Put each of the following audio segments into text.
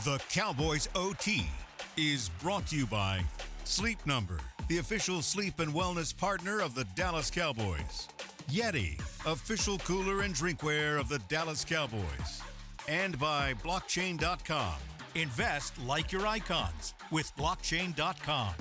The Cowboys OT is brought to you by Sleep Number, the official sleep and wellness partner of the Dallas Cowboys. Yeti, official cooler and drinkware of the Dallas Cowboys. And by blockchain.com. Invest like your icons with blockchain.com.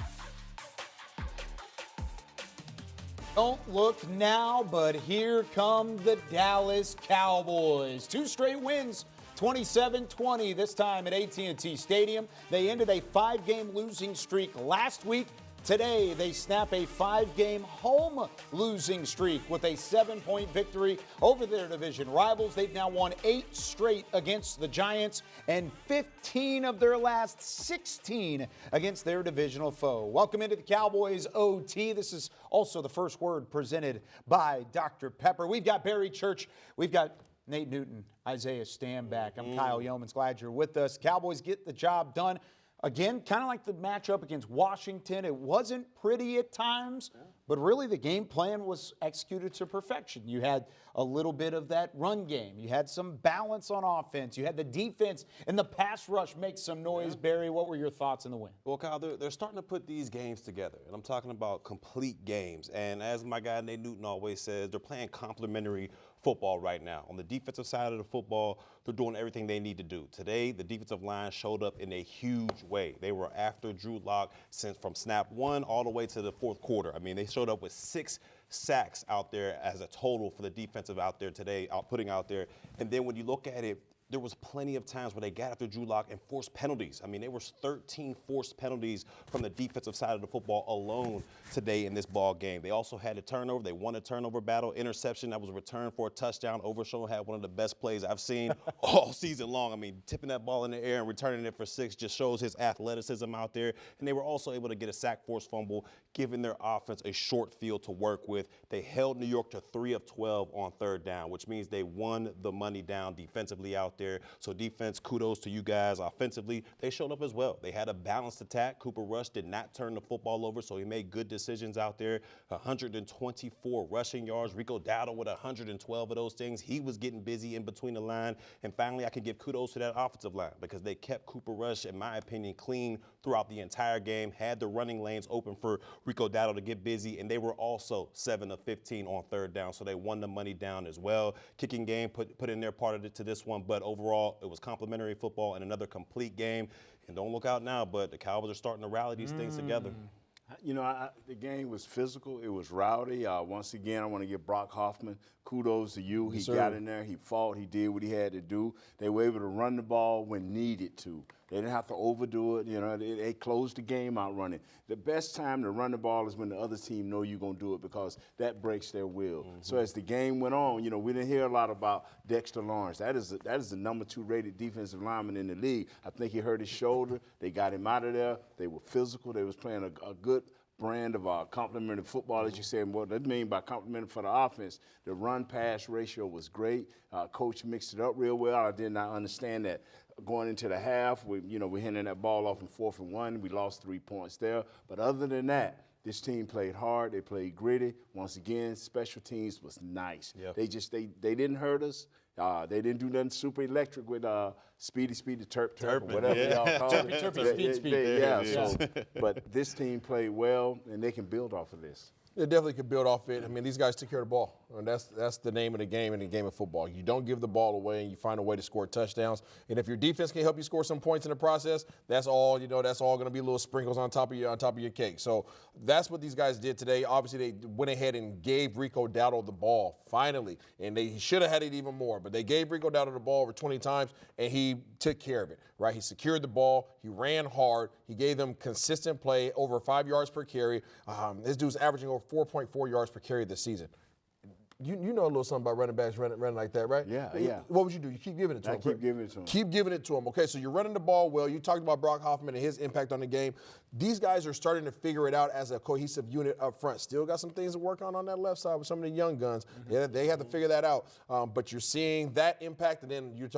Don't look now, but here come the Dallas Cowboys. 2 straight wins, 27-20, this time at AT&T Stadium. They ended a 5-game losing streak last week. Today, they snap a 5-game home losing streak with a 7-point victory over their division rivals. They've now won 8 straight against the Giants and 15 of their last 16 against their divisional foe. Welcome into the Cowboys OT. This is also the first word presented by Dr. Pepper. We've got Barry Church. We've got Nate Newton, Isaiah Stanback. I'm Kyle Youmans. Glad you're with us. Cowboys get the job done. Again, kind of like the matchup against Washington, it wasn't pretty at times, but really the game plan was executed to perfection. You had a little bit of that run game. You had some balance on offense. You had the defense and the pass rush make some noise. Barry, what were your thoughts in the win? Well, Kyle, they're starting to put these games together, and I'm talking about complete games. And as my guy Nate Newton always says, they're playing complementary football right now. On the defensive side of the football, they're doing everything they need to do. Today, the defensive line showed up in a huge way. They were after Drew Lock since from snap 1 all the way to the fourth quarter. I mean, they showed up with 6 sacks out there as a total for the defensive out there today, putting out there. And then when you look at it, there was plenty of times where they got after Drew Lock and forced penalties. I mean, there was 13 forced penalties from the defensive side of the football alone today in this ball game. They also had a turnover. They won a turnover battle. Interception that was returned for a touchdown. Overshown had one of the best plays I've seen all season long. I mean, tipping that ball in the air and returning it for 6 just shows his athleticism out there. And they were also able to get a sack force fumble, giving their offense a short field to work with. They held New York to 3 of 12 on 3rd down, which means they won the money down defensively out there. So defense, kudos to you guys. Offensively, they showed up as well. They had a balanced attack. Cooper Rush did not turn the football over, so he made good decisions out there. 124 rushing yards. Rico Dowdle with 112 of those things. He was getting busy in between the line. And finally, I can give kudos to that offensive line because they kept Cooper Rush, in my opinion, clean throughout the entire game, had the running lanes open for Rico Dowdle to get busy, and they were also 7 of 15 on 3rd down, so they won the money down as well. Kicking game put in their part of it to this one, but overall, it was complimentary football and another complete game. And don't look out now, but the Cowboys are starting to rally these things together. You know, the game was physical. It was rowdy. Once again, I want to give Brock Hoffman kudos to you. He got in there. He fought. He did what he had to do. They were able to run the ball when needed to. They didn't have to overdo it. You know, they closed the game out running. The best time to run the ball is when the other team know you're going to do it because that breaks their will. So as the game went on, you know, we didn't hear a lot about Dexter Lawrence. That is the number 2 rated defensive lineman in the league. I think he hurt his shoulder. They got him out of there. They were physical. They was playing a good brand of complementary football, as you said. What that mean by complementary for the offense, the run-pass ratio was great. Coach mixed it up real well. I did not understand that. Going into the half, we're handing that ball off in 4th and 1. We lost 3 points there. But other than that, this team played hard. They played gritty. Once again, special teams was nice. Yep. They didn't hurt us. They didn't do nothing super electric with Speedy Turp, whatever y'all call it. Speed. But this team played well, and they can build off of this. They definitely could build off it. I mean, these guys took care of the ball. And that's the name of the game in the game of football. You don't give the ball away, and you find a way to score touchdowns. And if your defense can help you score some points in the process, that's all. That's all going to be little sprinkles on top of your cake. So that's what these guys did today. Obviously, they went ahead and gave Rico Dowdle the ball finally, and he should have had it even more. But they gave Rico Dowdle the ball over 20 times, and he took care of it. Right? He secured the ball. He ran hard. He gave them consistent play, over 5 yards per carry. This dude's averaging over 4.4 yards per carry this season. You know a little something about running backs running like that, right? Yeah. What would you do? You keep giving it to him. Keep giving it to him. Keep giving it to him. Okay, so you're running the ball well. You talked about Brock Hoffman and his impact on the game. These guys are starting to figure it out as a cohesive unit up front. Still got some things to work on that left side with some of the young guns. Yeah, they have to figure that out. But you're seeing that impact, and then you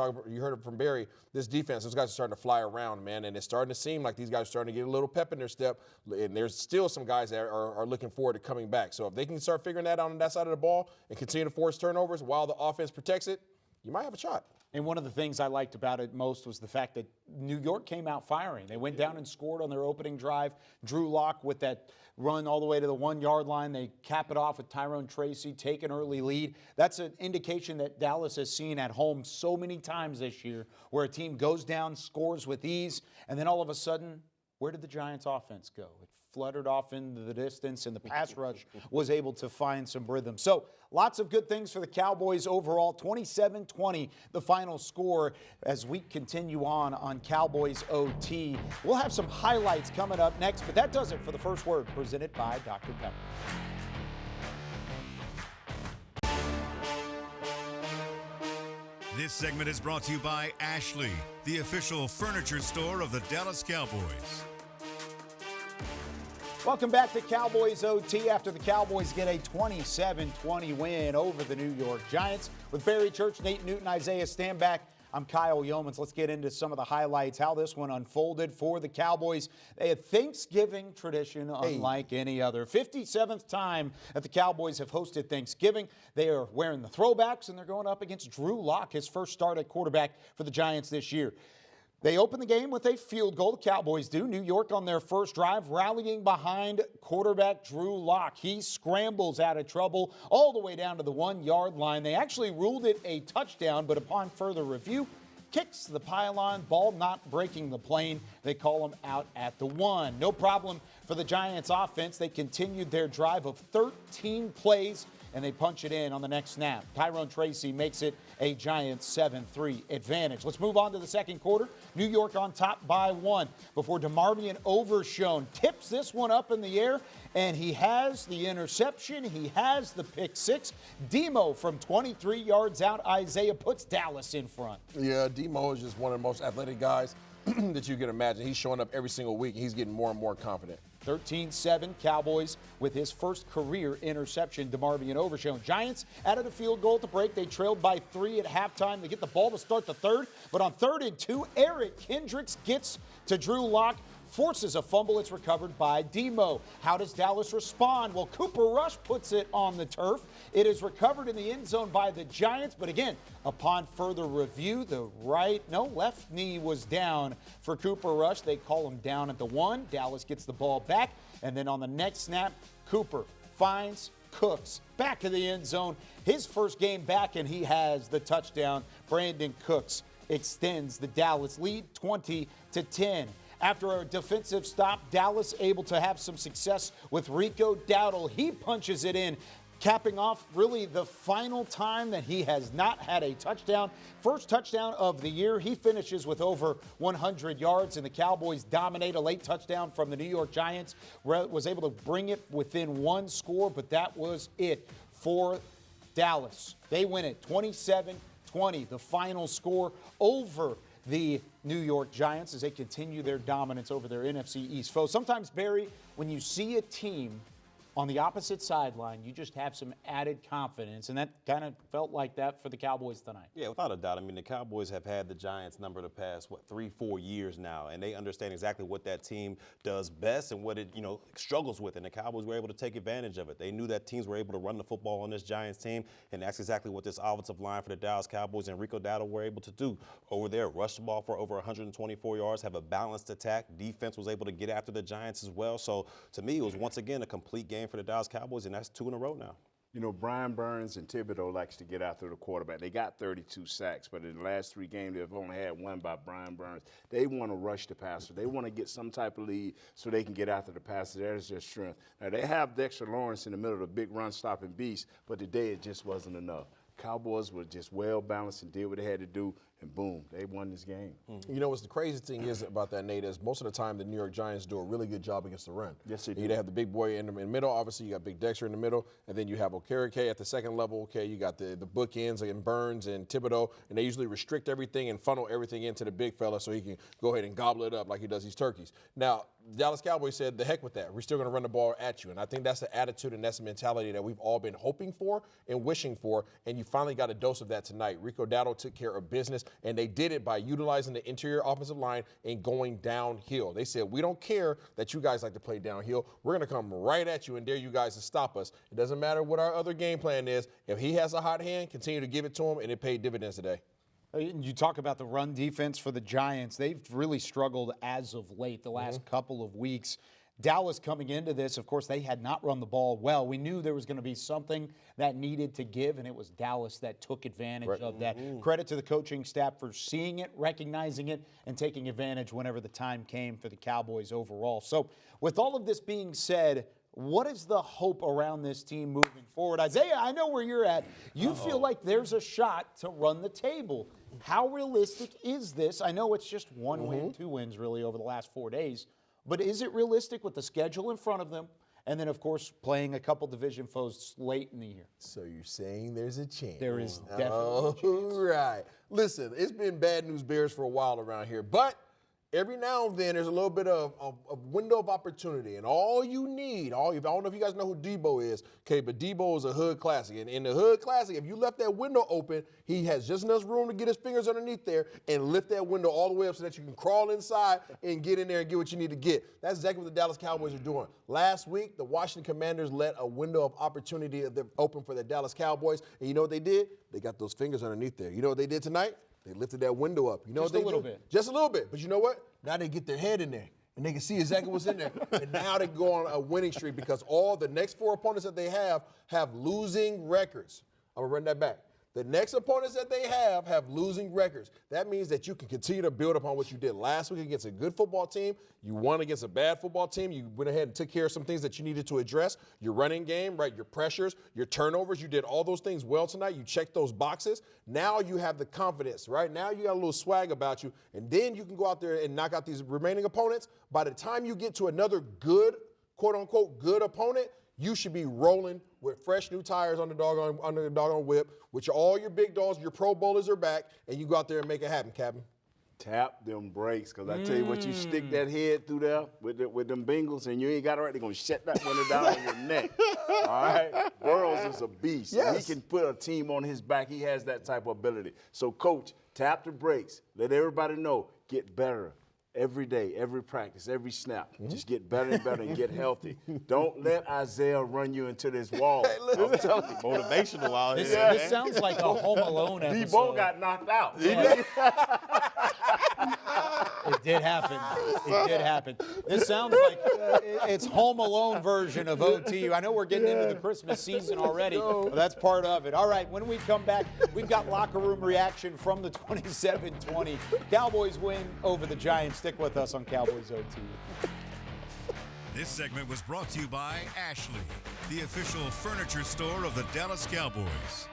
heard it from Barry. This defense, those guys are starting to fly around, man, and it's starting to seem like these guys are starting to get a little pep in their step. And there's still some guys that are looking forward to coming back. So if they can start figuring that out on that side of the ball and continue to force turnovers while the offense protects it, you might have a shot. And one of the things I liked about it most was the fact that New York came out firing. They went down and scored on their opening drive. Drew Lock with that run all the way to the 1-yard line. They cap it off with Tyrone Tracy, take an early lead. That's an indication that Dallas has seen at home so many times this year where a team goes down, scores with ease, and then all of a sudden, where did the Giants offense go? It fluttered off into the distance, and the pass rush was able to find some rhythm. So lots of good things for the Cowboys overall. 27-20, the final score as we continue on Cowboys OT. We'll have some highlights coming up next, but that does it for the First Word, presented by Dr. Pepper. This segment is brought to you by Ashley, the official furniture store of the Dallas Cowboys. Welcome back to Cowboys OT after the Cowboys get a 27-20 win over the New York Giants. With Barry Church, Nate Newton, Isaiah Stanback, I'm Kyle Youmans. Let's get into some of the highlights, how this one unfolded for the Cowboys. They had Thanksgiving tradition unlike any other. 57th time that the Cowboys have hosted Thanksgiving. They are wearing the throwbacks, and they're going up against Drew Lock, his first start at quarterback for the Giants this year. They open the game with a field goal. The Cowboys do. New York on their first drive, rallying behind quarterback Drew Lock. He scrambles out of trouble all the way down to the 1-yard line. They actually ruled it a touchdown, but upon further review, kicks the pylon, ball not breaking the plane. They call him out at the 1. No problem for the Giants offense. They continued their drive of 13 plays, and they punch it in on the next snap. Tyrone Tracy makes it a Giants 7-3 advantage. Let's move on to the second quarter. New York on top by 1 before DeMarvion Overshown tips this one up in the air, and he has the interception. He has the pick six. Demo from 23 yards out. Isaiah puts Dallas in front. Yeah, Demo is just one of the most athletic guys that you can imagine. He's showing up every single week, and he's getting more and more confident. 13-7, Cowboys with his first career interception, DeMarvion Overshown. Giants added a field goal to break. They trailed by 3 at halftime. They get the ball to start the third, but on 3rd and 2, Eric Kendricks gets to Drew Lock, forces a fumble. It's recovered by Demo. How does Dallas respond? Well, Cooper Rush puts it on the turf. It is recovered in the end zone by the Giants, but again, upon further review, the left knee was down for Cooper Rush. They call him down at the 1. Dallas gets the ball back, and then on the next snap, Cooper finds Cooks back to the end zone. His first game back, and he has the touchdown. Brandon Cooks extends the Dallas lead 20-10. After a defensive stop, Dallas able to have some success with Rico Dowdle. He punches it in, capping off really the final time that he has not had a touchdown. First touchdown of the year. He finishes with over 100 yards, and the Cowboys dominate. A late touchdown from the New York Giants was able to bring it within 1 score, but that was it for Dallas. They win it 27-20, the final score over the New York Giants as they continue their dominance over their NFC East foe. Sometimes, Barry, when you see a team on the opposite sideline, you just have some added confidence, and that kind of felt like that for the Cowboys tonight. Yeah, without a doubt. I mean, the Cowboys have had the Giants number the past, 3-4 years now, and they understand exactly what that team does best and what it, struggles with, and the Cowboys were able to take advantage of it. They knew that teams were able to run the football on this Giants team, and that's exactly what this offensive line for the Dallas Cowboys and Rico Dowdle were able to do over there. Rush the ball for over 124 yards, have a balanced attack. Defense was able to get after the Giants as well. So, to me, it was once again a complete game for the Dallas Cowboys, and that's 2 in a row now. Brian Burns and Thibodeau likes to get after the quarterback. They got 32 sacks, but in the last 3 games, they've only had 1 by Brian Burns. They want to rush the passer. They want to get some type of lead so they can get after the passer. There's their strength. Now, they have Dexter Lawrence in the middle of the big run-stopping beast, but today it just wasn't enough. Cowboys were just well-balanced and did what they had to do, and boom, they won this game. What's the crazy thing is about that, Nate, is most of the time the New York Giants do a really good job against the run. Yes, they do. They have the big boy in the middle. Obviously, you got Big Dexter in the middle, and then you have Okereke at the second level. Okay, you got the bookends like Burns and Thibodeau, and they usually restrict everything and funnel everything into the big fella so he can go ahead and gobble it up like he does these turkeys. Now, Dallas Cowboys said, the heck with that. We're still going to run the ball at you. And I think that's the attitude and that's the mentality that we've all been hoping for and wishing for. And you finally got a dose of that tonight. Rico Dowdle took care of business, and they did it by utilizing the interior offensive line and going downhill. They said, we don't care that you guys like to play downhill. We're going to come right at you and dare you guys to stop us. It doesn't matter what our other game plan is. If he has a hot hand, continue to give it to him, and it paid dividends today. You talk about the run defense for the Giants. They've really struggled as of late, the last couple of weeks. Dallas coming into this, of course, they had not run the ball well. We knew there was going to be something that needed to give, and it was Dallas that took advantage of that. Credit to the coaching staff for seeing it, recognizing it, and taking advantage whenever the time came for the Cowboys overall. So with all of this being said, what is the hope around this team moving forward? Isaiah, I know where you're at. You feel like there's a shot to run the table. How realistic is this? I know it's just one win, 2 wins really over the last 4 days. But is it realistic with the schedule in front of them? And then, of course, playing a couple division foes late in the year. So you're saying there's a chance. There is definitely a chance. All right. Listen, it's been bad news bears for a while around here. But every now and then there's a little bit of a window of opportunity. And all you need, I don't know if you guys know who Debo is, okay, but Debo is a hood classic. And in the hood classic, if you left that window open, he has just enough room to get his fingers underneath there and lift that window all the way up so that you can crawl inside and get in there and get what you need to get. That's exactly what the Dallas Cowboys are doing. Last week, the Washington Commanders let a window of opportunity open for the Dallas Cowboys. And you know what they did? They got those fingers underneath there. You know what they did tonight? They lifted that window up. You know Just what they a little did? bit. Just a little bit. But you know what? Now they get their head in there, and they can see exactly what's in there. And now they go on a winning streak because all the next 4 opponents that they have losing records. I'm going to run that back. The next opponents that they have losing records. That means that you can continue to build upon what you did last week against a good football team. You won against a bad football team. You went ahead and took care of some things that you needed to address. Your running game, right? Your pressures, your turnovers. You did all those things well tonight. You checked those boxes. Now you have the confidence, right? Now you got a little swag about you. And then you can go out there and knock out these remaining opponents. By the time you get to another good, quote unquote, good opponent, you should be rolling with fresh new tires on the doggone whip, which all your big dogs, your Pro Bowlers are back, and you go out there and make it happen, Captain. Tap them brakes, because I tell you what, you stick that head through there with them Bengals, and you ain't got it right, they're going to shut that window down on your neck. All right? Burrows is a beast. Yes. He can put a team on his back. He has that type of ability. So, Coach, tap the brakes. Let everybody know, get better. Every day, every practice, every snap. Just get better and better and get healthy. Don't let Isaiah run you into this wall. I'm telling you. Motivational out here. This sounds like a Home Alone episode. Debo got knocked out. It did happen. It did happen. This sounds like it's Home Alone version of OTU. I know we're getting into the Christmas season already, but that's part of it. All right, when we come back, we've got locker room reaction from the 27-20 Cowboys win over the Giants. Stick with us on Cowboys OTU. This segment was brought to you by Ashley, the official furniture store of the Dallas Cowboys.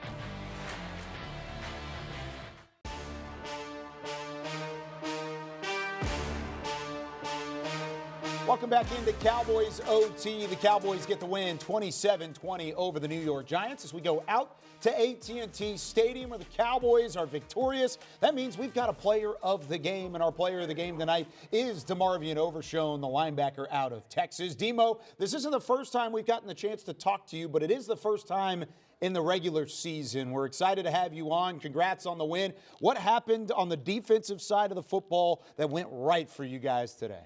Welcome back into Cowboys OT. The Cowboys get the win 27-20 over the New York Giants as we go out to AT&T Stadium where the Cowboys are victorious. That means we've got a player of the game, and our player of the game tonight is DeMarvion Overshown, the linebacker out of Texas. Demo, this isn't the first time we've gotten the chance to talk to you, but it is the first time in the regular season. We're excited to have you on. Congrats on the win. What happened on the defensive side of the football that went right for you guys today?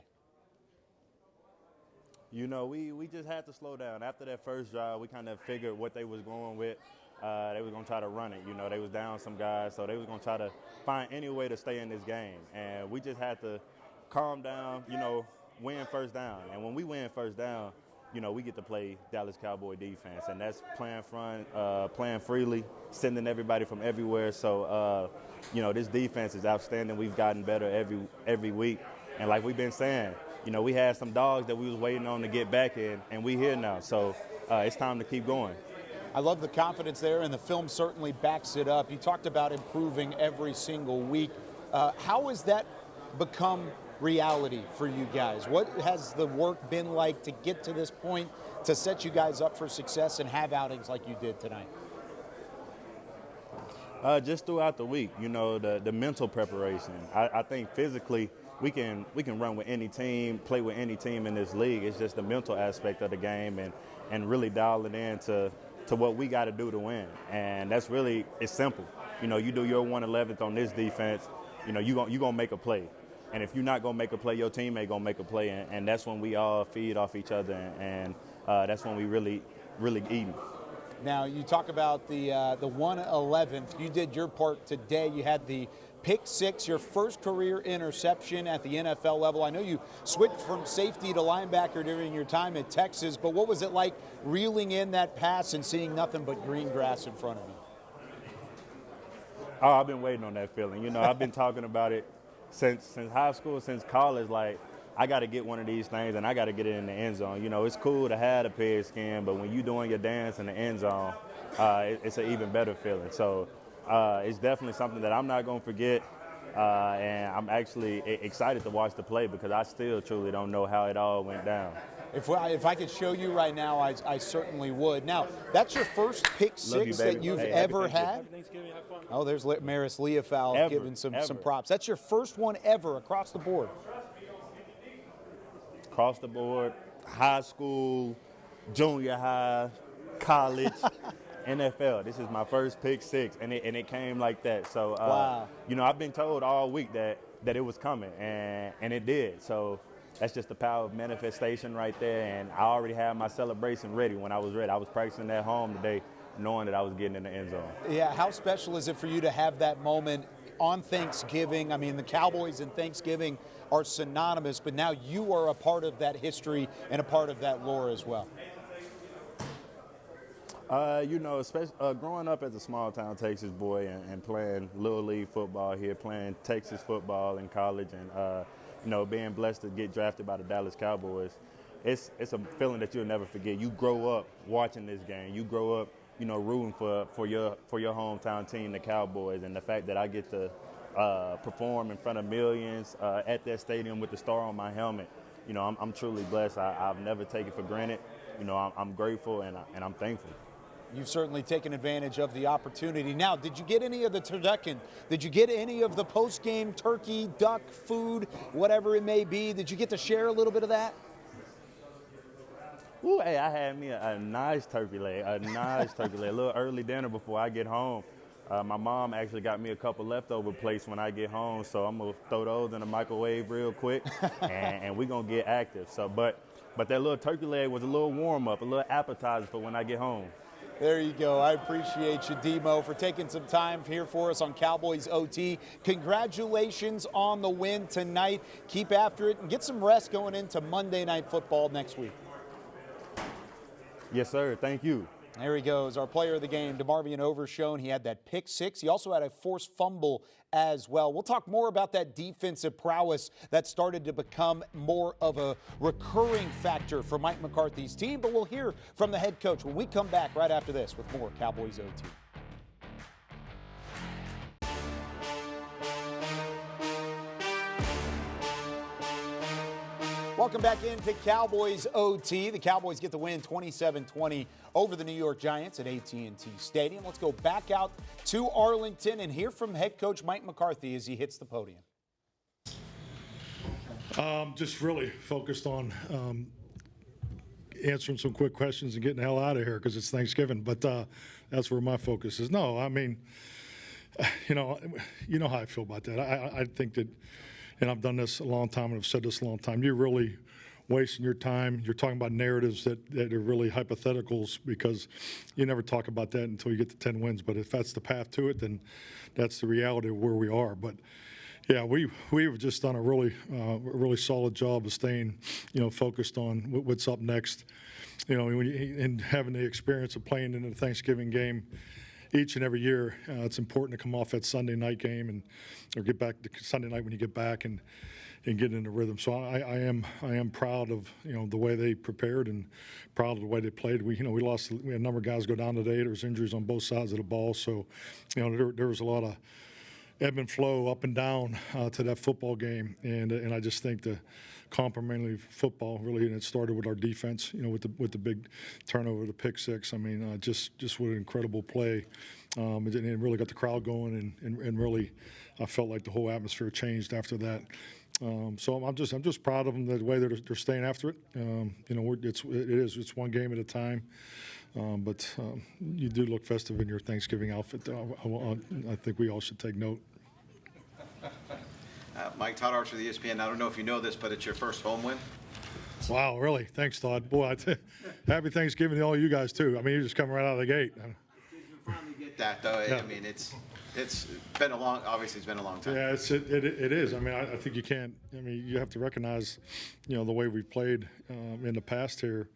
You know, we just had to slow down. After that first drive, we kind of figured what they was going with. They was going to try to run it. You know, they was down some guys, so they was going to try to find any way to stay in this game. And we just had to calm down, you know, win first down. And when we win first down, you know, we get to play Dallas Cowboy defense. And that's playing front, playing freely, sending everybody from everywhere. So, you know, this defense is outstanding. We've gotten better every week. And like we've been saying, you know, we had some dogs that we was waiting on to get back in, and we here now. So it's time to keep going. I love the confidence there, and the film certainly backs it up. You talked about improving every single week. How has that become reality for you guys? What has the work been like to get to this point to set you guys up for success and have outings like you did tonight? Just throughout the week, you know, the mental preparation. I think physically we can run with any team, play with any team in this league. It's just the mental aspect of the game and really dialing in to what we got to do to win. And that's really, it's simple. You know, you do your 111th on this defense, you know, you're going to make a play. And if you're not going to make a play, your teammate going to make a play. And that's when we all feed off each other. And that's when we really eating. Now, you talk about the 111th. You did your part today. You had the pick six, your first career interception at the NFL level. I know you switched from safety to linebacker during your time at Texas, but what was it like reeling in that pass and seeing nothing but green grass in front of you? Oh, I've been waiting on that feeling. You know, I've been talking about it since high school, since college. Like, I got to get one of these things, and I got to get it in the end zone. You know, it's cool to have the pigskin, but when you're doing your dance in the end zone, it's an even better feeling. So it's definitely something that I'm not going to forget, and I'm actually excited to watch the play because I still truly don't know how it all went down. If I could show you right now, I certainly would. Now, that's your first pick six that you've ever had? Oh, there's Maris Leofau giving some props. That's your first one ever across the board? Across the board, high school, junior high, college, NFL. This is my first pick six, and it came like that. So, wow. You know, I've been told all week that it was coming, and it did. So that's just the power of manifestation right there, and I already had my celebration ready when I was ready. I was practicing at home today knowing that I was getting in the end zone. Yeah, how special is it for you to have that moment on Thanksgiving? I mean, the Cowboys and Thanksgiving are synonymous, but now you are a part of that history and a part of that lore as well. You know, especially growing up as a small-town Texas boy and playing Little League football here, playing Texas football in college, and you know, being blessed to get drafted by the Dallas Cowboys, it's a feeling that you'll never forget. You grow up watching this game. You grow up, you know, rooting for your hometown team, the Cowboys, and the fact that I get to perform in front of millions at that stadium with the star on my helmet. You know, I'm truly blessed. I've never taken it for granted. You know, I'm grateful and I'm thankful. You've certainly taken advantage of the opportunity. Now, did you get any of the turducken? Did you get any of the post-game turkey, duck, food, whatever it may be? Did you get to share a little bit of that? Ooh, hey, I had me a nice turkey leg, a little early dinner before I get home. My mom actually got me a couple leftover plates when I get home, so I'm going to throw those in the microwave real quick, and we're going to get active. So, but that little turkey leg was a little warm-up, a little appetizer for when I get home. There you go. I appreciate you, Demo, for taking some time here for us on Cowboys OT. Congratulations on the win tonight. Keep after it and get some rest going into Monday Night Football next week. Yes, sir. Thank you. There he goes, our player of the game, DeMarvion Overshone. He had that pick six. He also had a forced fumble as well. We'll talk more about that defensive prowess that started to become more of a recurring factor for Mike McCarthy's team, but we'll hear from the head coach when we come back right after this with more Cowboys OT. Welcome back into Cowboys OT. The Cowboys get the win 27-20 over the New York Giants at AT&T Stadium. Let's go back out to Arlington and hear from head coach Mike McCarthy as he hits the podium. Just really focused on answering some quick questions and getting the hell out of here because it's Thanksgiving. But that's where my focus is. No, I mean, you know how I feel about that. I think that, and I've done this a long time and I've said this a long time, you're really wasting your time. You're talking about narratives that are really hypotheticals because you never talk about that until you get to 10 wins. But if that's the path to it, then that's the reality of where we are. But yeah, we've just done a really solid job of staying, focused on what's up next. And having the experience of playing in the Thanksgiving game each and every year, it's important to come off that Sunday night game or get back to Sunday night when you get back and get into rhythm. So I am proud of the way they prepared and proud of the way they played. We had a number of guys go down today. There was injuries on both sides of the ball, so there was a lot of ebb and flow up and down to that football game, and I just think the complimentary football really, and it started with our defense, with the big turnover, the pick six. I mean, just what an incredible play, and it really got the crowd going, and really, I felt like the whole atmosphere changed after that. So I'm just proud of them, the way they're staying after it. It's one game at a time. But you do look festive in your Thanksgiving outfit. I think we all should take note. Mike, Todd Archer, the ESPN. I don't know if you know this, but it's your first home win. Wow, really? Thanks, Todd. Boy, happy Thanksgiving to all you guys, too. I mean, you're just coming right out of the gate. Finally get that, though. Yeah. I mean, it's been a long, obviously it's been a long time. Yeah, it is. I mean, I think you can't. I mean, you have to recognize, the way we've played in the past here,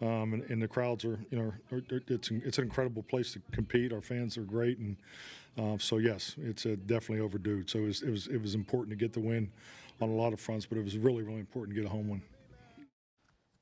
and the crowds are, it's an incredible place to compete. Our fans are great, and so yes, it's definitely overdue. So it was important to get the win on a lot of fronts, but it was really, really important to get a home win.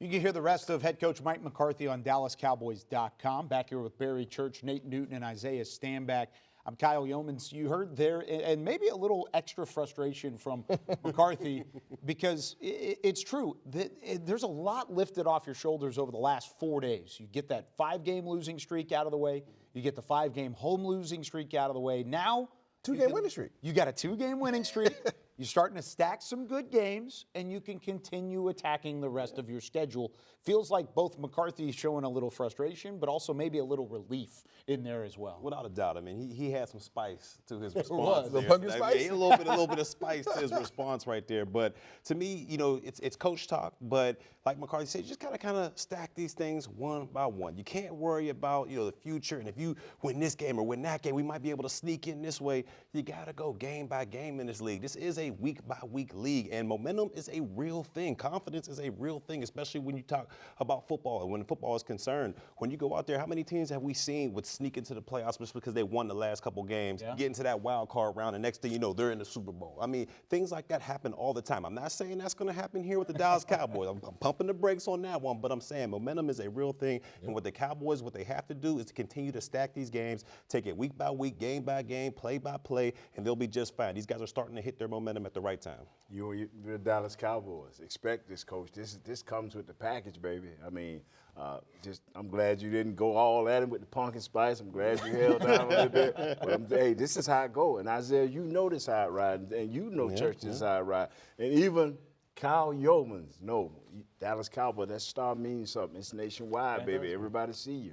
You can hear the rest of head coach Mike McCarthy on DallasCowboys.com. Back here with Barry Church, Nate Newton, and Isaiah Stanback. I'm Kyle Youmans. You heard there, and maybe a little extra frustration from McCarthy, because it's true. There's a lot lifted off your shoulders over the last 4 days. You get that 5-game losing streak out of the way. You get the 5-game home losing streak out of the way. Now, 2-game winning streak. You got a 2-game winning streak. You're starting to stack some good games, and you can continue attacking the rest of your schedule. Feels like both McCarthy showing a little frustration, but also maybe a little relief in there as well. Without a doubt. I mean, he had some spice to his response. The pumpkin spice? Yeah, a little bit of spice to his response right there. But to me, it's coach talk. But like McCarthy said, you just gotta kind of stack these things one by one. You can't worry about the future. And if you win this game or win that game, we might be able to sneak in this way. You gotta go game by game in this league. This is a week-by-week league, and momentum is a real thing. Confidence is a real thing, especially when you talk about football and when football is concerned. When you go out there, how many teams have we seen would sneak into the playoffs just because they won the last couple games, get into that wild card round, and next thing you know, they're in the Super Bowl? I mean, things like that happen all the time. I'm not saying that's going to happen here with the Dallas Cowboys. I'm pumping the brakes on that one, but I'm saying momentum is a real thing, and with the Cowboys, what they have to do is to continue to stack these games, take it week by week, game by game, play by play, and they'll be just fine. These guys are starting to hit their momentum at the right time. You're the Dallas Cowboys. Expect this, coach. This comes with the package, baby. I mean, I'm glad you didn't go all at him with the pumpkin spice. I'm glad you held down a little bit. But hey, this is how it go. And Isaiah, you know this how it ride, and you know Church this is how it ride. And even Kyle Youmans know Dallas Cowboys. That star means something. It's nationwide, baby. Everybody see you.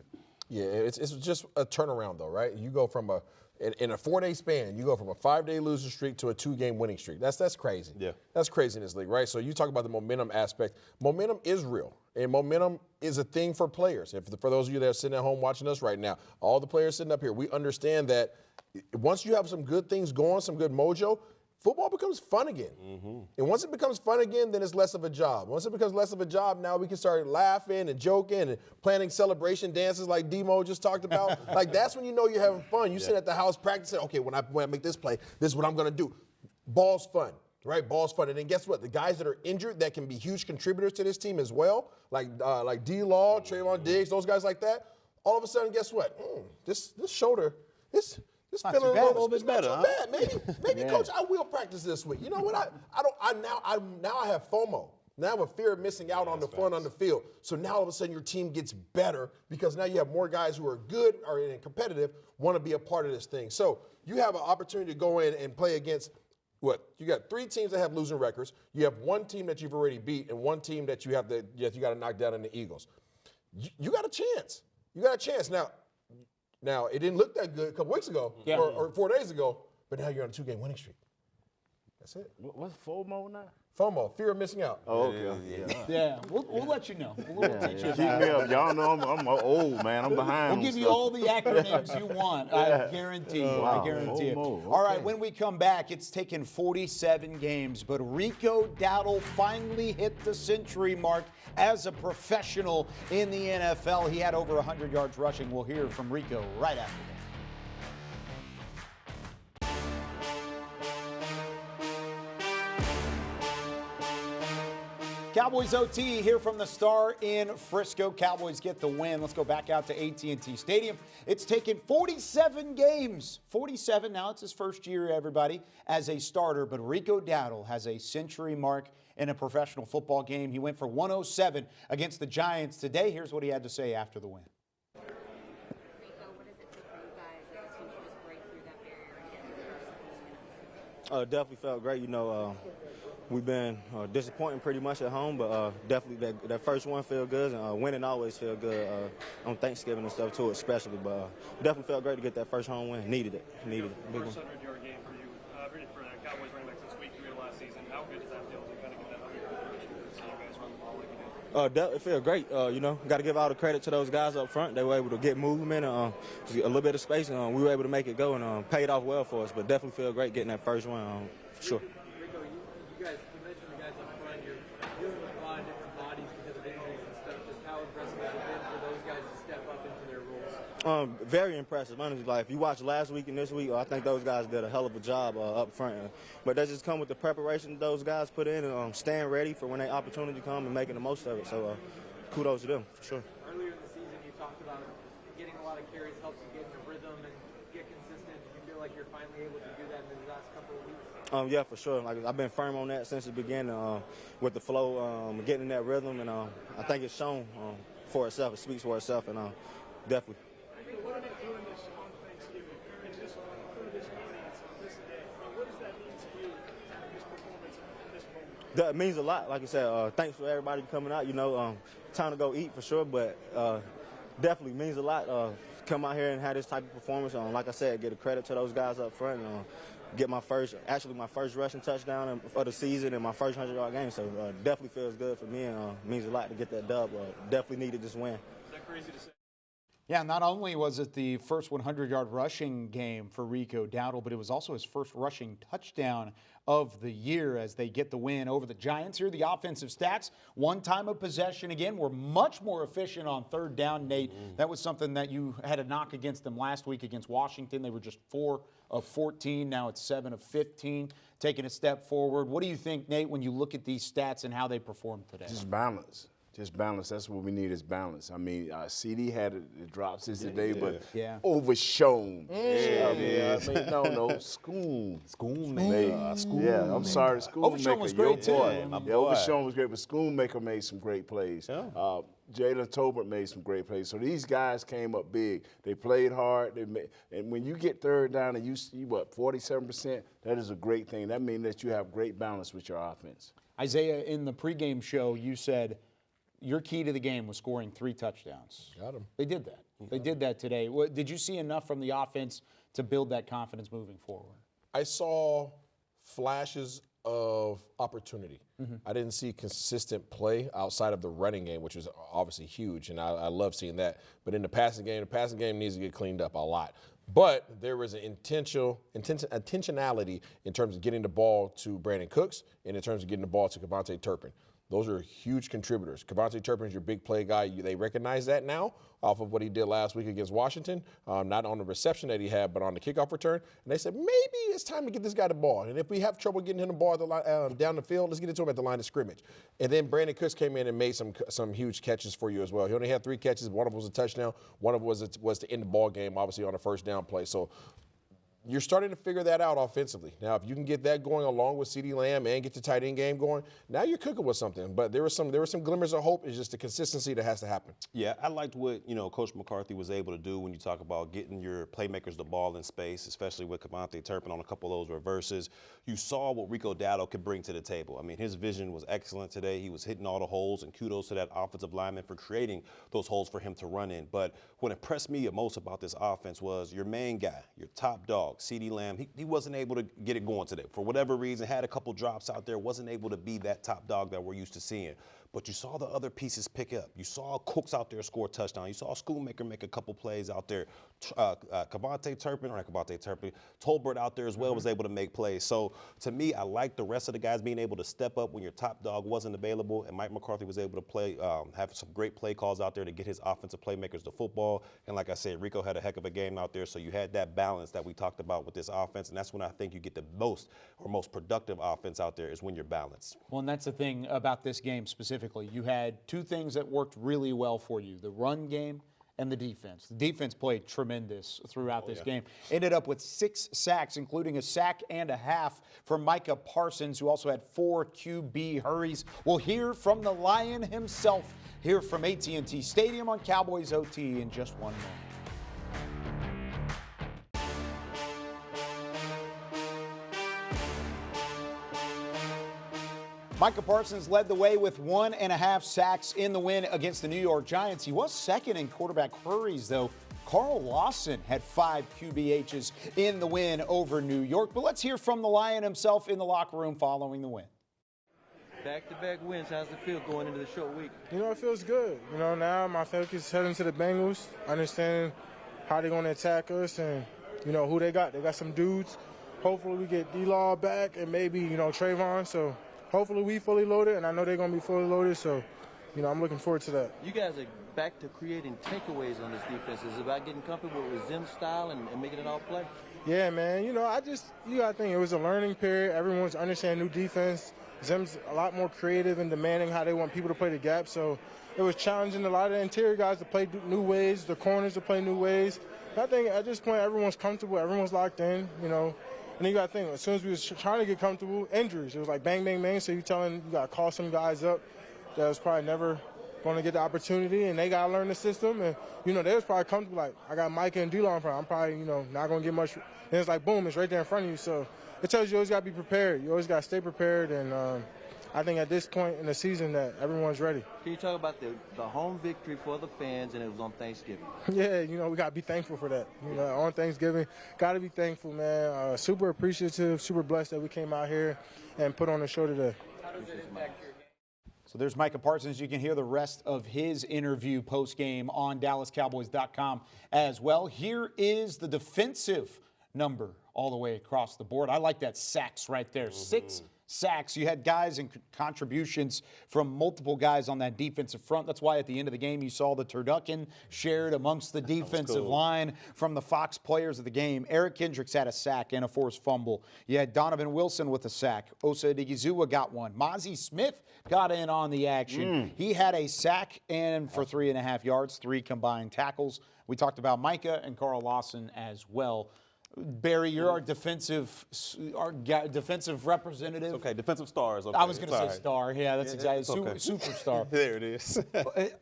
Yeah, it's just a turnaround, though, right? You go from in a 4-day span, you go from a 5-day losing streak to a 2-game winning streak. That's crazy. Yeah. That's crazy in this league, right? So you talk about the momentum aspect. Momentum is real, and momentum is a thing for players. And for those of you that are sitting at home watching us right now, all the players sitting up here, we understand that once you have some good things going, some good mojo, football becomes fun again. Mm-hmm. And once it becomes fun again, then it's less of a job. Once it becomes less of a job, now we can start laughing and joking and planning celebration dances like Demo just talked about. Like, that's when you know you're having fun. You sit at the house practicing, okay, when I make this play, this is what I'm going to do. Ball's fun, right? Ball's fun. And then guess what? The guys that are injured that can be huge contributors to this team as well, like D-Law, Trayvon Diggs, those guys like that, all of a sudden, guess what? This shoulder, this feeling a little bit better. Not too bad. Maybe Coach, I will practice this week. You know what? I have FOMO. Now I have a fear of missing out on the fun on the field. So now all of a sudden your team gets better because now you have more guys who are good or competitive, want to be a part of this thing. So you have an opportunity to go in and play against what? You got 3 teams that have losing records. You have 1 team that you've already beat and 1 team that you got to knock down in the Eagles. You got a chance. You got a chance. Now, it didn't look that good a couple weeks ago or 4 days ago, but now you're on a 2-game winning streak. That's it. What's FOMO now? FOMO, fear of missing out. Oh, okay. Yeah, we'll let you know. We'll teach you Keep me up. Y'all know I'm old, man. I'm behind. We'll give you all the acronyms you want. I guarantee you. Wow. I guarantee you. FOMO. All right, when we come back, it's taken 47 games, but Rico Dowdle finally hit the century mark as a professional in the NFL. He had over 100 yards rushing. We'll hear from Rico right after that. Cowboys OT here from the Star in Frisco. Cowboys get the win. Let's go back out to AT&T Stadium. It's taken 47 games. 47, now it's his first year, everybody, as a starter. But Rico Dowdle has a century mark in a professional football game. He went for 107 against the Giants today. Here's what he had to say after the win. Rico, what does it take for you guys as a team to just break through that barrier and get your first win of the season? Definitely felt great. We've been disappointing pretty much at home, but definitely that first one felt good, and winning always feel good on Thanksgiving and stuff too, especially. But definitely felt great to get that first home win. Needed it. Big one. 100-yard game for you, really for the Cowboys running back since week 3 of last season. How good does that feel to kind of get that 100-yard rush and see you guys run the ball like you did? It feels great. Got to give all the credit to those guys up front. They were able to get movement, a little bit of space, and we were able to make it go, and paid off well for us. But definitely feel great getting that first one, for sure. Rico, you mentioned the guys up front. You're dealing with a lot of different bodies because of injuries and stuff. Just how impressive has it been for those guys to step up into their roles? Very impressive. Honestly, like if you watch last week and this week, I think those guys did a hell of a job up front. But that just come with the preparation those guys put in and staying ready for when their opportunity come and making the most of it. So kudos to them, for sure. Earlier in the season, you talked about getting a lot of carries helps you get in a rhythm and get consistent. Do you feel like you're finally able to do that in the last couple of weeks? Yeah, for sure. Like I've been firm on that since the beginning with the flow, getting in that rhythm, and I think it's shown for itself. It speaks for itself, and definitely. What are they doing this on Thanksgiving and this for this audience on this day? What does that mean to you, this performance in this moment? That means a lot. Like I said, thanks for everybody coming out. Time to go eat for sure, but definitely means a lot. Come out here and have this type of performance. Like I said, get a credit to those guys up front. And, get my first rushing touchdown of the season and my first 100-yard game. So definitely feels good for me and means a lot to get that dub. Definitely needed this win. Is that crazy to say? Yeah, not only was it the first 100-yard rushing game for Rico Dowdle, but it was also his first rushing touchdown of the year as they get the win over the Giants. Here are the offensive stats. 1 time of possession again. We're much more efficient on third down, Nate. That was something that you had a knock against them last week against Washington. They were just 4 of 14. Now it's 7 of 15, taking a step forward. What do you think, Nate, when you look at these stats and how they performed today? Just balance. Just balance. That's what we need is balance. I mean, CD had the drops today, but overshown. Schoonmaker. Yeah, I'm sorry, Schoonmaker. Overshown was great, too. Overshown was great, but Schoonmaker made some great plays. Yeah. Jalen Tolbert made some great plays. So these guys came up big. They played hard. And when you get third down and you see, 47%, that is a great thing. That means that you have great balance with your offense. Isaiah, in the pregame show, you said your key to the game was scoring 3 touchdowns. Got him. They did that. They did that today. Did you see enough from the offense to build that confidence moving forward? I saw flashes of opportunity. I didn't see consistent play outside of the running game, which was obviously huge, and I love seeing that. But in the passing game needs to get cleaned up a lot. But there was an intentionality in terms of getting the ball to Brandon Cooks and in terms of getting the ball to Kevontae Turpin. Those are huge contributors. Kevontae Turpin is your big play guy. They recognize that now off of what he did last week against Washington, not on the reception that he had, but on the kickoff return. And they said, maybe it's time to get this guy the ball. And if we have trouble getting him the ball down the field, let's get it to him at the line of scrimmage. And then Brandon Cooks came in and made some huge catches for you as well. He only had 3 catches. One of them was a touchdown. One of them was to end the ball game, obviously, on a first down play. So you're starting to figure that out offensively. Now, if you can get that going along with CeeDee Lamb and get the tight end game going, now you're cooking with something. But there were some glimmers of hope. It's just the consistency that has to happen. Yeah, I liked what Coach McCarthy was able to do when you talk about getting your playmakers the ball in space, especially with Kevontae Turpin on a couple of those reverses. You saw what Rico Dowdle could bring to the table. I mean, his vision was excellent today. He was hitting all the holes, and kudos to that offensive lineman for creating those holes for him to run in. But what impressed me most about this offense was your main guy, your top dog, CeeDee Lamb. He wasn't able to get it going today. For whatever reason, had a couple drops out there, wasn't able to be that top dog that we're used to seeing. But you saw the other pieces pick up. You saw Cooks out there score a touchdown. You saw Schoonmaker make a couple plays out there. Tolbert out there as well was able to make plays. So to me, I like the rest of the guys being able to step up when your top dog wasn't available, and Mike McCarthy was able to play, have some great play calls out there to get his offensive playmakers the football. And like I said, Rico had a heck of a game out there, so you had that balance that we talked about with this offense, and that's when I think you get the most productive offense out there is when you're balanced. Well, and that's the thing about this game specifically. You had 2 things that worked really well for you, the run game and the defense. The defense played tremendous throughout this game. Ended up with 6 sacks, including a sack and a half from Micah Parsons, who also had 4 QB hurries. We'll hear from the Lion himself here from AT&T Stadium on Cowboys OT in just 1 moment. Micah Parsons led the way with 1.5 sacks in the win against the New York Giants. He was second in quarterback hurries, though. Carl Lawson had 5 QBHs in the win over New York. But let's hear from the Lion himself in the locker room following the win. Back-to-back wins. How's it feel going into the short week? You know, it feels good. You know, now my focus is heading to the Bengals, understanding how they're going to attack us and, you know, who they got. They got some dudes. Hopefully we get D-Law back and maybe, you know, Trayvon. So hopefully we fully loaded, and I know they're going to be fully loaded. So, you know, I'm looking forward to that. You guys are back to creating takeaways on this defense. Is it about getting comfortable with Zim's style and making it all play? Yeah, man. You know, you got to think it was a learning period. Everyone's understanding new defense. Zim's a lot more creative and demanding how they want people to play the gap. So it was challenging a lot of the interior guys to play new ways, the corners to play new ways. I think at this point everyone's comfortable, everyone's locked in, you know. And then you got to think, as soon as we was trying to get comfortable, injuries. It was like bang, bang, bang. So you got to call some guys up that was probably never going to get the opportunity, and they got to learn the system. And, you know, they was probably comfortable, like, I got Micah and D-Law in front. I'm probably, you know, not going to get much. And it's like, boom, it's right there in front of you. So it tells you always got to be prepared. You always got to stay prepared. And I think at this point in the season that everyone's ready. Can you talk about the home victory for the fans, and it was on Thanksgiving? Yeah, you know, we got to be thankful for that. You know, on Thanksgiving, got to be thankful, man. Super appreciative, super blessed that we came out here and put on the show today. How does it impact your game? So there's Micah Parsons. You can hear the rest of his interview post-game on DallasCowboys.com as well. Here is the defensive number all the way across the board. I like that sacks right there. 6 sacks. You had guys and contributions from multiple guys on that defensive front. That's why at the end of the game you saw the turducken shared amongst the defensive line from the Fox players of the game. Eric Kendricks had a sack and a forced fumble. You had Donovan Wilson with a sack. Osa Odighizuwa got one. Mozzie Smith got in on the action. He had a sack and for 3.5 yards, 3 combined tackles. We talked about Micah and Carl Lawson as well. Barry, you're our defensive representative. Okay, defensive stars. Okay. I was going to say star. Yeah, that's exactly okay. Superstar. There it is.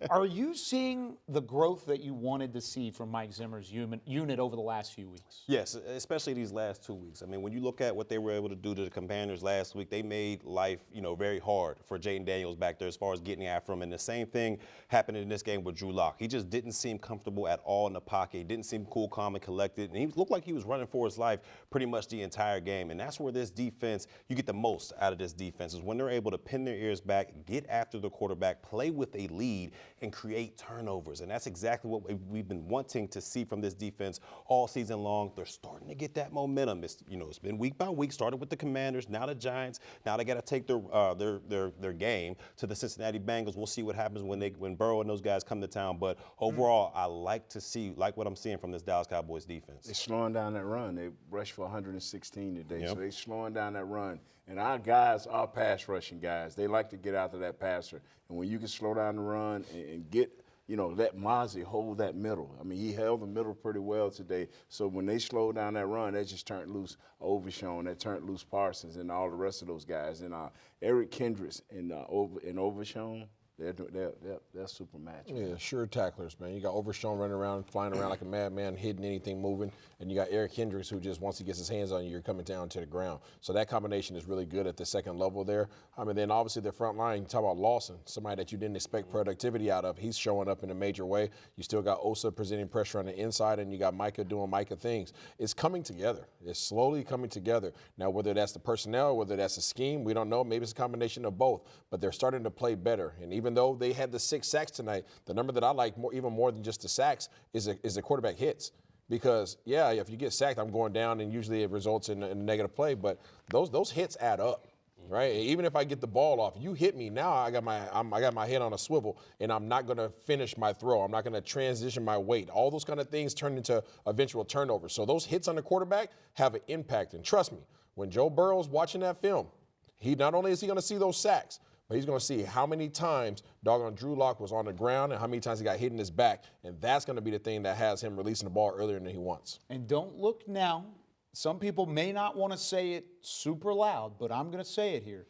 Are you seeing the growth that you wanted to see from Mike Zimmer's unit over the last few weeks? Yes, especially these last 2 weeks. I mean, when you look at what they were able to do to the Commanders last week, they made life, you know, very hard for Jaden Daniels back there as far as getting after him. And the same thing happened in this game with Drew Lock. He just didn't seem comfortable at all in the pocket. He didn't seem cool, calm, and collected. And he looked like he was running for his life pretty much the entire game. And that's where this defense, you get the most out of this defense, is when they're able to pin their ears back, get after the quarterback, play with a lead, and create turnovers. And that's exactly what we've been wanting to see from this defense all season long. They're starting to get that momentum. It's been week by week, started with the Commanders, now the Giants. Now they got to take their game to the Cincinnati Bengals. We'll see what happens when Burrow and those guys come to town. But overall, I like what I'm seeing from this Dallas Cowboys defense. They're slowing down that run. They rushed for 116 today, so they're slowing down that run. And our guys are pass rushing guys. They like to get after that passer. And when you can slow down the run and get, let Mozzie hold that middle. I mean, he held the middle pretty well today. So when they slow down that run, they just turned loose Overshown, they turned loose Parsons and all the rest of those guys. And Eric Kendricks and Overshown, they're super match. Yeah, sure tacklers, man. You got Overshown running around, flying around like a madman, hitting anything moving. And you got Eric Kendricks, who just, once he gets his hands on you, you're coming down to the ground. So that combination is really good at the second level there. I mean, then obviously the front line, you talk about Lawson, somebody that you didn't expect productivity out of. He's showing up in a major way. You still got Osa presenting pressure on the inside, and you got Micah doing Micah things. It's coming together. It's slowly coming together. Now, whether that's the personnel, whether that's a scheme, we don't know. Maybe it's a combination of both. But they're starting to play better. And even though they had the 6 sacks tonight, the number that I like even more than just the sacks is the quarterback hits. Because, yeah, if you get sacked, I'm going down, and usually it results in a negative play. But those hits add up, right? Even if I get the ball off, you hit me, now I got my head on a swivel, and I'm not going to finish my throw. I'm not going to transition my weight. All those kind of things turn into eventual turnovers. So those hits on the quarterback have an impact. And trust me, when Joe Burrow's watching that film, he not only is he going to see those sacks, but he's going to see how many times doggone Drew Lock was on the ground and how many times he got hit in his back. And that's going to be the thing that has him releasing the ball earlier than he wants. And don't look now. Some people may not want to say it super loud, but I'm going to say it here.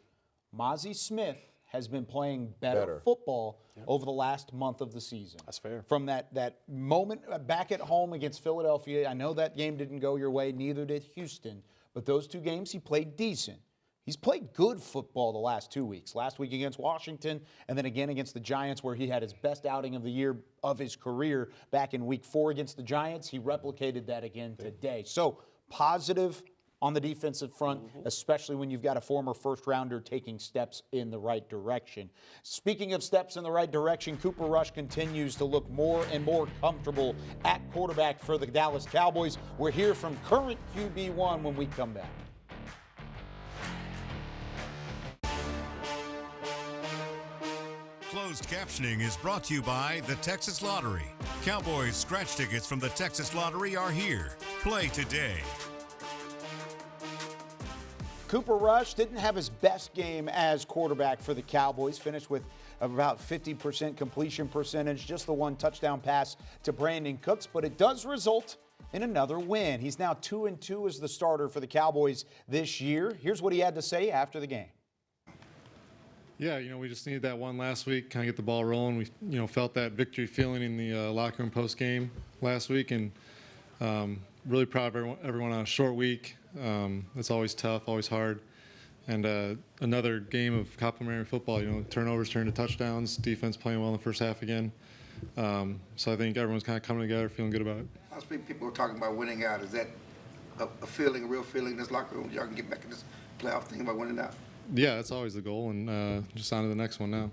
Mozzie Smith has been playing better football over the last month of the season. That's fair. From that moment back at home against Philadelphia, I know that game didn't go your way, neither did Houston. But those 2 games, he played decent. He's played good football the last 2 weeks. Last week against Washington, and then again against the Giants, where he had his best outing of the year of his career back in week 4 against the Giants. He replicated that again today. So positive on the defensive front, especially when you've got a former first-rounder taking steps in the right direction. Speaking of steps in the right direction, Cooper Rush continues to look more and more comfortable at quarterback for the Dallas Cowboys. We'll hear from current QB1 when we come back. Closed captioning is brought to you by the Texas Lottery. Cowboys scratch tickets from the Texas Lottery are here. Play today. Cooper Rush didn't have his best game as quarterback for the Cowboys. Finished with about 50% completion percentage, just the one touchdown pass to Brandon Cooks, but it does result in another win. He's now 2-2 as the starter for the Cowboys this year. Here's what he had to say after the game. Yeah, we just needed that one last week, kind of get the ball rolling. We, felt that victory feeling in the locker room post game last week, and really proud of everyone on a short week. It's always tough, always hard, and another game of complimentary football. Turnovers turned to touchdowns, defense playing well in the first half again. So I think everyone's kind of coming together, feeling good about it. Last week, people were talking about winning out. Is that a feeling, a real feeling in this locker room? Y'all can get back in this playoff thing about winning out. Yeah, that's always the goal, and just on to the next one now.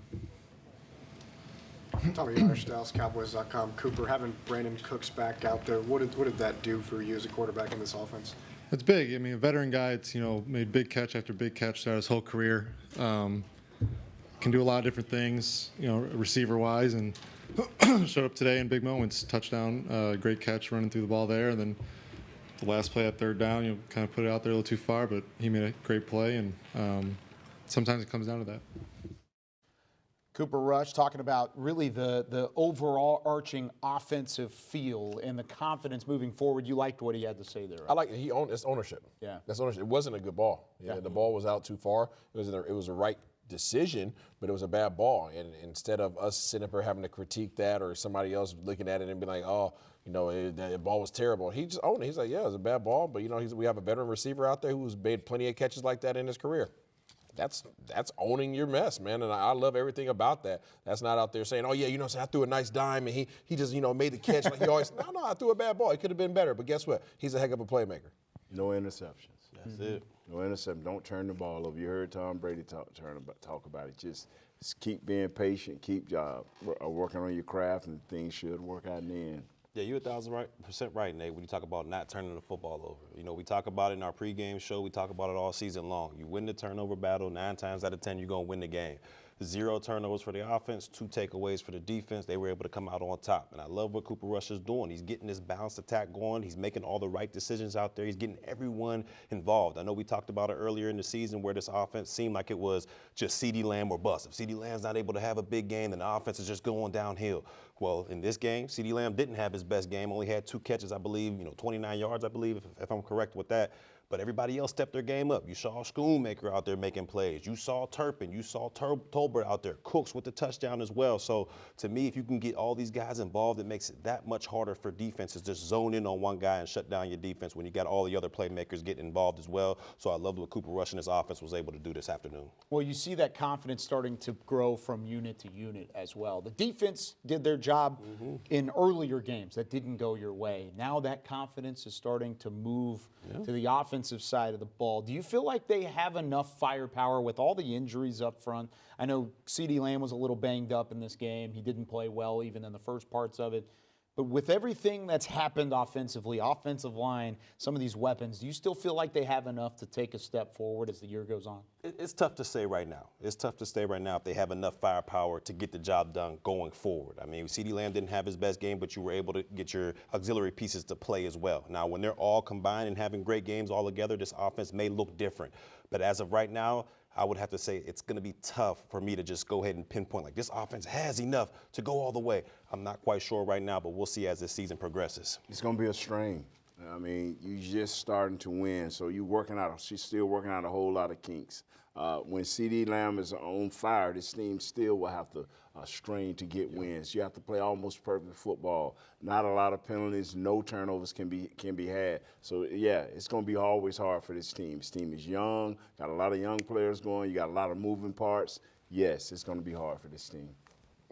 Tommy Irish, DallasCowboys.com. Cooper, having Brandon Cooks back out there, what did that do for you as a quarterback in this offense? It's big. I mean, a veteran guy that's, made big catch after big catch throughout his whole career. Can do a lot of different things, receiver-wise, and showed up today in big moments. Touchdown, great catch running through the ball there, and then the last play at third down, kind of put it out there a little too far, but he made a great play, and sometimes it comes down to that. Cooper Rush talking about really the overall arching offensive feel and the confidence moving forward. You liked what he had to say there. Right? I like it. It's ownership. Yeah. That's ownership. It wasn't a good ball. Yeah. The ball was out too far. It was a right decision, but it was a bad ball. And instead of us sitting up here having to critique that, or somebody else looking at it and be like, the ball was terrible. He just owned it. He's like, yeah, it was a bad ball, but we have a veteran receiver out there who's made plenty of catches like that in his career. That's owning your mess, man, and I love everything about that. That's not out there saying, I threw a nice dime and he just, made the catch like he always. No, I threw a bad ball. It could have been better, but guess what? He's a heck of a playmaker. No interceptions. That's it. No interception. Don't turn the ball over. You heard Tom Brady talk about it. Just keep being patient. Keep working on your craft, and things should work out in the end. Yeah, you're 1,000% right, Nate, when you talk about not turning the football over. We talk about it in our pregame show. We talk about it all season long. You win the turnover battle, 9 times out of 10, you're going to win the game. 0 turnovers for the offense, 2 takeaways for the defense. They were able to come out on top. And I love what Cooper Rush is doing. He's getting this balanced attack going. He's making all the right decisions out there. He's getting everyone involved. I know we talked about it earlier in the season where this offense seemed like it was just CeeDee Lamb or bust. If CeeDee Lamb's not able to have a big game, then the offense is just going downhill. Well, in this game, CeeDee Lamb didn't have his best game. Only had 2 catches, I believe, 29 yards, I believe, if I'm correct with that. But everybody else stepped their game up. You saw Schoonmaker out there making plays. You saw Turpin. You saw Tolbert out there. Cooks with the touchdown as well. So, to me, if you can get all these guys involved, it makes it that much harder for defenses to just zone in on one guy and shut down your defense when you got all the other playmakers getting involved as well. So I loved what Cooper Rush and his offense was able to do this afternoon. Well, you see that confidence starting to grow from unit to unit as well. The defense did their job in earlier games that didn't go your way. Now that confidence is starting to move to the offensive side of the ball. Do you feel like they have enough firepower with all the injuries up front? I know CeeDee Lamb was a little banged up in this game. He didn't play well even in the first parts of it. But with everything that's happened offensively, offensive line, some of these weapons, do you still feel like they have enough to take a step forward as the year goes on? It's tough to say right now. It's tough to say right now if they have enough firepower to get the job done going forward. I mean, CeeDee Lamb didn't have his best game, but you were able to get your auxiliary pieces to play as well. Now, when they're all combined and having great games all together, this offense may look different. But as of right now, I would have to say it's going to be tough for me to just go ahead and pinpoint like this offense has enough to go all the way. I'm not quite sure right now, but we'll see as this season progresses. It's going to be a strain. I mean, you're just starting to win, so she's still working out a whole lot of kinks. When CeeDee Lamb is on fire, this team still will have to strain to get wins. You have to play almost perfect football. Not a lot of penalties, no turnovers can be had. So, yeah, it's going to be always hard for this team. This team is young, got a lot of young players going. You got a lot of moving parts. Yes, it's going to be hard for this team.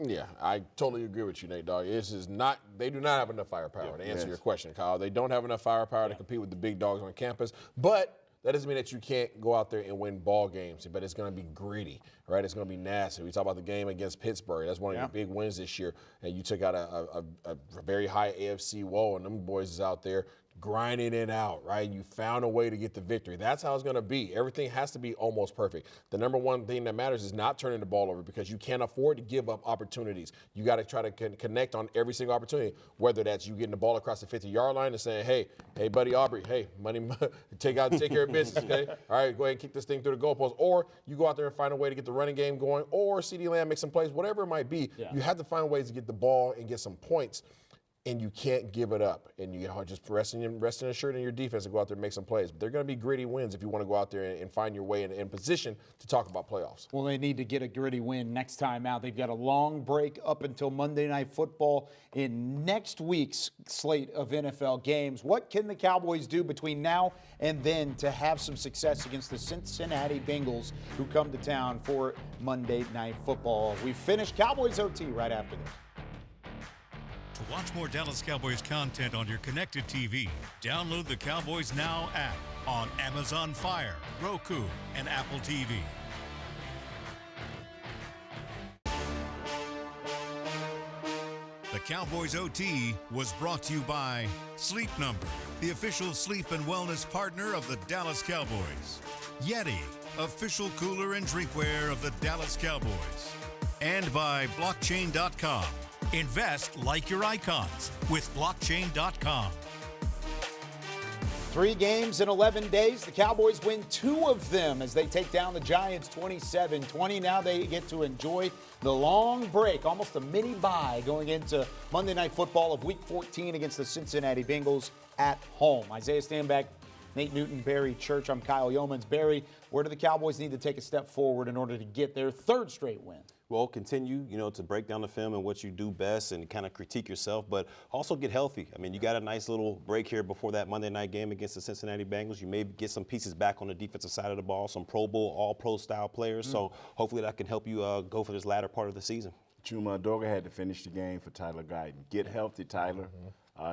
Yeah, I totally agree with you, Nate, dog. They do not have enough firepower to answer your question, Kyle. They don't have enough firepower to compete with the big dogs on campus, but that doesn't mean that you can't go out there and win ball games, but it's going to be gritty, right? It's going to be nasty. We talk about the game against Pittsburgh. That's one of your big wins this year, and you took out a very high AFC woe, and them boys is out there grinding it out, right? You found a way to get the victory. That's how it's going to be. Everything has to be almost perfect. The number one thing that matters is not turning the ball over, because you can't afford to give up opportunities. You got to try to connect on every single opportunity, whether that's you getting the ball across the 50-yard line and saying, hey, buddy Aubrey, hey, money, take care of business, okay? All right, go ahead and kick this thing through the goalpost. Or you go out there and find a way to get the running game going, or CeeDee Lamb make some plays, whatever it might be. You have to find ways to get the ball and get some points. And you can't give it up. And you just resting assured in your defense to go out there and make some plays. But they're going to be gritty wins if you want to go out there and find your way in position to talk about playoffs. Well, they need to get a gritty win next time out. They've got a long break up until Monday Night Football in next week's slate of NFL games. What can the Cowboys do between now and then to have some success against the Cincinnati Bengals, who come to town for Monday Night Football? We finish Cowboys OT right after this. To watch more Dallas Cowboys content on your connected TV, download the Cowboys Now app on Amazon Fire, Roku, and Apple TV. The Cowboys OT was brought to you by Sleep Number, the official sleep and wellness partner of the Dallas Cowboys. Yeti, official cooler and drinkware of the Dallas Cowboys. And by Blockchain.com. Invest like your icons with Blockchain.com. 3 games in 11 days. The Cowboys win 2 of them as they take down the Giants 27-20. Now they get to enjoy the long break, almost a mini bye going into Monday Night Football of Week 14 against the Cincinnati Bengals at home. Isaiah Stanback, Nate Newton, Barry Church. I'm Kyle Youmans. Barry, where do the Cowboys need to take a step forward in order to get their 3rd straight win? Well, continue, to break down the film and what you do best and kind of critique yourself, but also get healthy. I mean, you got a nice little break here before that Monday night game against the Cincinnati Bengals. You may get some pieces back on the defensive side of the ball, some Pro Bowl, all-pro style players. So hopefully that can help you go for this latter part of the season. Chuma Doga had to finish the game for Tyler Guyton. Get healthy, Tyler,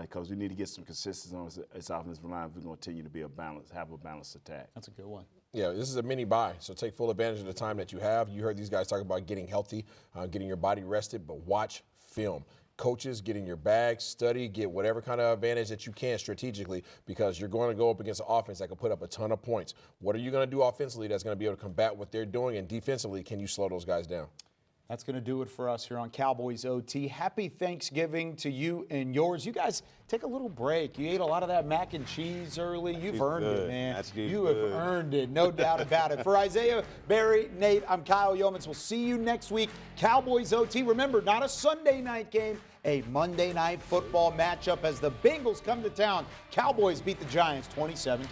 because we need to get some consistency on his offensive line if we're going to continue to be have a balanced attack. That's a good one. Yeah, this is a mini bye, so take full advantage of the time that you have. You heard these guys talk about getting healthy, getting your body rested, but watch film. Coaches, get in your bag, study, get whatever kind of advantage that you can strategically, because you're going to go up against an offense that can put up a ton of points. What are you going to do offensively that's going to be able to combat what they're doing, and defensively, can you slow those guys down? That's going to do it for us here on Cowboys OT. Happy Thanksgiving to you and yours. You guys take a little break. You ate a lot of that mac and cheese early. You've earned it, man. You have earned it, no doubt about it. For Isaiah, Barry, Nate, I'm Kyle Youmans. We'll see you next week. Cowboys OT. Remember, not a Sunday night game, a Monday Night Football matchup as the Bengals come to town. Cowboys beat the Giants 27-20.